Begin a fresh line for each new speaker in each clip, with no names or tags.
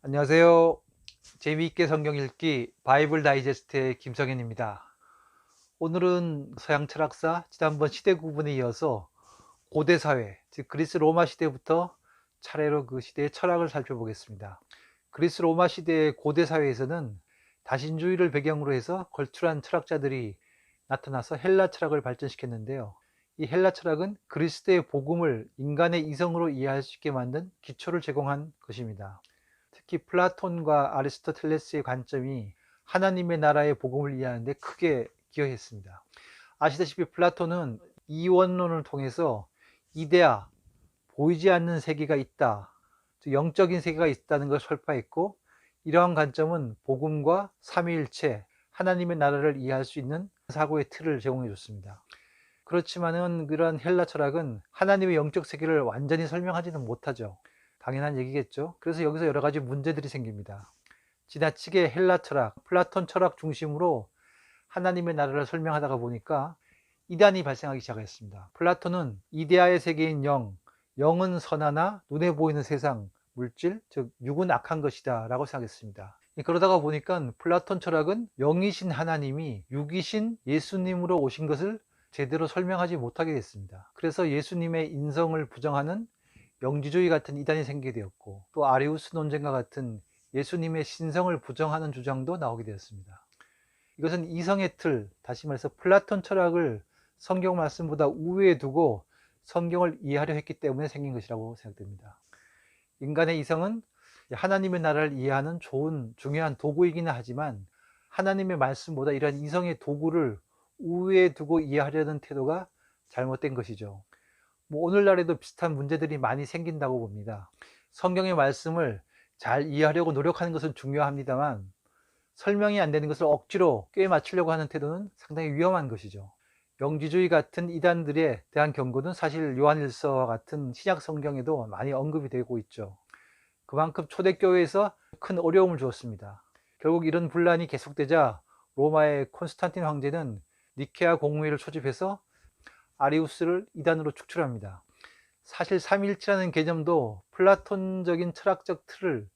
안녕하세요. 재미있게 성경 읽기 바이블 다이제스트의 김성현입니다. 오늘은 서양 철학사 지난번 시대 구분에 이어서 고대 사회, 즉 그리스 로마 시대부터 차례로 그 시대의 철학을 살펴보겠습니다. 그리스 로마 시대의 고대 사회에서는 다신주의를 배경으로 해서 걸출한 철학자들이 나타나서 헬라 철학을 발전시켰는데요. 이 헬라 철학은 그리스도의 복음을 인간의 이성으로 이해할 수 있게 만든 기초를 제공한 것입니다. 특히 플라톤과 아리스토텔레스의 관점이 하나님의 나라의 복음을 이해하는 데 크게 기여했습니다. 아시다시피 플라톤은 이원론을 통해서 이데아, 보이지 않는 세계가 있다, 즉 영적인 세계가 있다는 것을 설파했고, 이러한 관점은 복음과 삼위일체, 하나님의 나라를 이해할 수 있는 사고의 틀을 제공해 줬습니다. 그렇지만은 그런 헬라 철학은 하나님의 영적 세계를 완전히 설명하지는 못하죠. 당연한 얘기겠죠. 그래서 여기서 여러 가지 문제들이 생깁니다. 지나치게 헬라 철학, 플라톤 철학 중심으로 하나님의 나라를 설명하다가 보니까 이단이 발생하기 시작했습니다. 플라톤은 이데아의 세계인 영은 선하나 눈에 보이는 세상, 물질, 즉 육은 악한 것이다 라고 생각했습니다. 그러다가 보니까 플라톤 철학은 영이신 하나님이 육이신 예수님으로 오신 것을 제대로 설명하지 못하게 됐습니다. 그래서 예수님의 인성을 부정하는 영지주의 같은 이단이 생기게 되었고, 또 아리우스 논쟁과 같은 예수님의 신성을 부정하는 주장도 나오게 되었습니다. 이것은 이성의 틀, 다시 말해서 플라톤 철학을 성경 말씀보다 우위에 두고 성경을 이해하려 했기 때문에 생긴 것이라고 생각됩니다. 인간의 이성은 하나님의 나라를 이해하는 좋은 중요한 도구이기는 하지만 하나님의 말씀보다 이러한 이성의 도구를 우위에 두고 이해하려는 태도가 잘못된 것이죠. 오늘날에도 비슷한 문제들이 많이 생긴다고 봅니다. 성경의 말씀을 잘 이해하려고 노력하는 것은 중요합니다만 설명이 안 되는 것을 억지로 꿰 맞추려고 하는 태도는 상당히 위험한 것이죠. 영지주의 같은 이단들에 대한 경고는 사실 요한일서와 같은 신약 성경에도 많이 언급이 되고 있죠. 그만큼 초대교회에서 큰 어려움을 주었습니다. 결국 이런 분란이 계속되자 로마의 콘스탄틴 황제는 니케아 공의회를 초집해서 아리우스를 이단으로 축출합니다. 사실 삼위일체라는 개념도 플라톤적인 철학적 틀을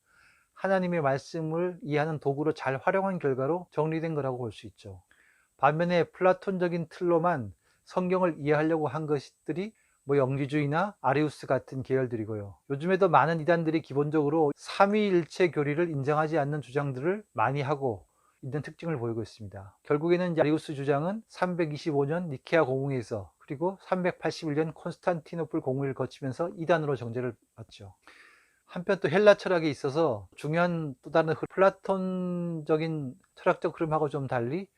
하나님의 말씀을 이해하는 도구로 잘 활용한 결과로 정리된 거라고 볼 수 있죠. 반면에 플라톤적인 틀로만 성경을 이해하려고 한 것들이 영지주의나 아리우스 같은 계열들이고요. 요즘에도 많은 이단들이 기본적으로 삼위일체 교리를 인정하지 않는 주장들을 많이 하고 있는 특징을 보이고 있습니다. 결국에는 아리우스 주장은 325년 니케아 공의에서 그리고 381년 콘스탄티노플 공의를 거치면서 이단으로 정죄를 받죠. 한편 또 헬라 철학에 있어서 중요한 또 다른 플라톤적인 철학적 흐름하고 좀 달리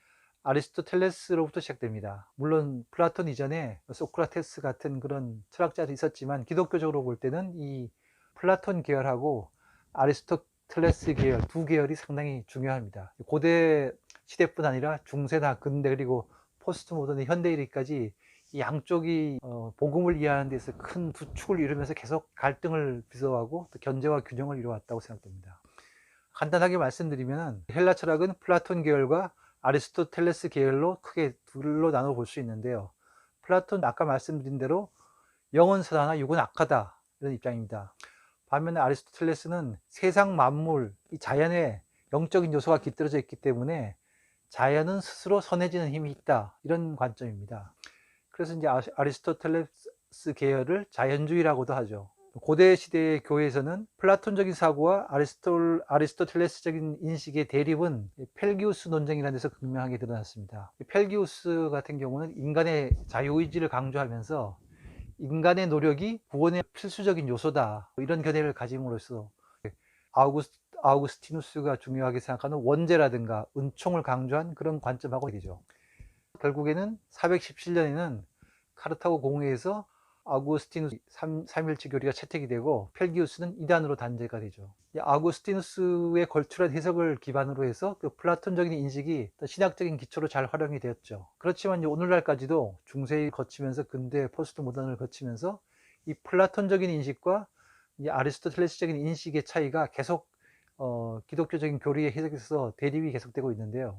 아리스토텔레스로부터 시작됩니다. 물론 플라톤 이전에 소크라테스 같은 그런 철학자도 있었지만 기독교적으로 볼 때는 이 플라톤 계열하고 아리스토텔레스 계열 두 계열이 상당히 중요합니다. 고대 시대뿐 아니라 중세나 근대 그리고 포스트 모던 현대일까지 이 양쪽이 복음을 이해하는 데서 큰 두 축을 이루면서 계속 갈등을 빚어가고 또 견제와 균형을 이루어왔다고 생각됩니다. 간단하게 말씀드리면 헬라 철학은 플라톤 계열과 아리스토텔레스 계열로 크게 둘로 나눠 볼 수 있는데요. 플라톤 아까 말씀드린 대로 영은 선하나 육은 악하다 이런 입장입니다. 반면에 아리스토텔레스는 세상 만물, 이 자연에 영적인 요소가 깃들어져 있기 때문에 자연은 스스로 선해지는 힘이 있다 이런 관점입니다. 그래서 이제 아리스토텔레스 계열을 자연주의라고도 하죠. 고대 시대의 교회에서는 플라톤적인 사고와 아리스토텔레스적인 인식의 대립은 펠기우스 논쟁이라는 데서 극명하게 드러났습니다. 펠기우스 같은 경우는 인간의 자유의지를 강조하면서 인간의 노력이 구원의 필수적인 요소다 이런 견해를 가짐으로써 아우구스티누스가 중요하게 생각하는 원죄라든가 은총을 강조한 그런 관점하고 되죠. 결국에는 417년에는 카르타고 공회에서 아우구스티누스 삼일체 교리가 채택이 되고 펠기우스는 이단으로 단죄가 되죠. 아우구스티누스의 걸출한 해석을 기반으로 해서 그 플라톤적인 인식이 신학적인 기초로 잘 활용이 되었죠. 그렇지만 오늘날까지도 중세를 거치면서 근대 포스트 모던을 거치면서 이 플라톤적인 인식과 이 아리스토텔레스적인 인식의 차이가 계속 기독교적인 교리의 해석에서 대립이 계속되고 있는데요.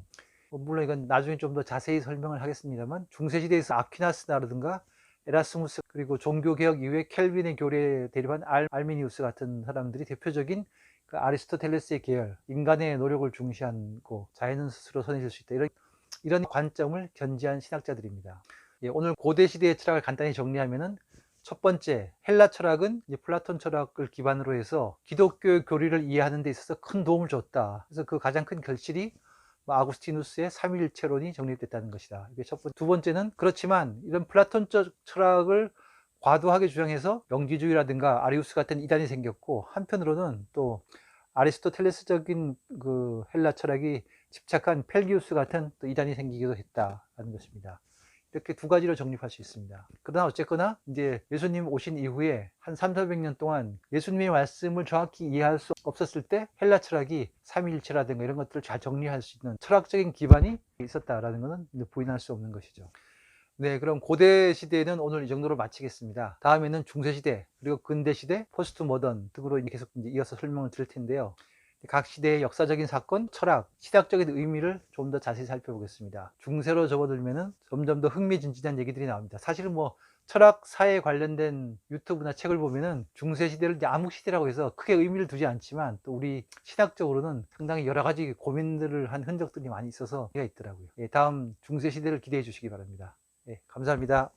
물론 이건 나중에 좀 더 자세히 설명을 하겠습니다만 중세시대에서 아퀴나스라든가 에라스무스 그리고 종교개혁 이후에 켈빈의 교리에 대립한 알미니우스 같은 사람들이 대표적인 그 아리스토텔레스의 계열, 인간의 노력을 중시하고 자연은 스스로 선해질 수 있다. 이런 관점을 견지한 신학자들입니다. 예, 오늘 고대 시대의 철학을 간단히 정리하면은 첫 번째, 헬라 철학은 이제 플라톤 철학을 기반으로 해서 기독교의 교리를 이해하는 데 있어서 큰 도움을 줬다. 그래서 그 가장 큰 결실이 아구스티누스의 삼위일체론이 정립됐다는 것이다. 이게 첫 번째. 두 번째는 그렇지만 이런 플라톤적 철학을 과도하게 주장해서 영지주의라든가 아리우스 같은 이단이 생겼고, 한편으로는 또 아리스토텔레스적인 그 헬라 철학이 집착한 펠기우스 같은 또 이단이 생기기도 했다는 것입니다. 이렇게 두 가지로 정립할 수 있습니다. 그러나 어쨌거나 이제 예수님 오신 이후에 한 300~400년 동안 예수님의 말씀을 정확히 이해할 수 없었을 때 헬라 철학이 삼위일체라든가 이런 것들을 잘 정리할 수 있는 철학적인 기반이 있었다라는 것은 부인할 수 없는 것이죠. 네, 그럼 고대 시대는 오늘 이 정도로 마치겠습니다. 다음에는 중세 시대, 그리고 근대 시대, 포스트 모던 등으로 계속 이어서 설명을 드릴 텐데요. 각 시대의 역사적인 사건, 철학, 시대학적인 의미를 좀 더 자세히 살펴보겠습니다. 중세로 접어들면은 점점 더 흥미진진한 얘기들이 나옵니다. 사실은 뭐 철학, 사회에 관련된 유튜브나 책을 보면은 중세 시대를 이제 암흑시대라고 해서 크게 의미를 두지 않지만, 또 우리 신학적으로는 상당히 여러 가지 고민들을 한 흔적들이 많이 있어서 있더라고요. 예, 다음 중세 시대를 기대해 주시기 바랍니다. 예, 감사합니다.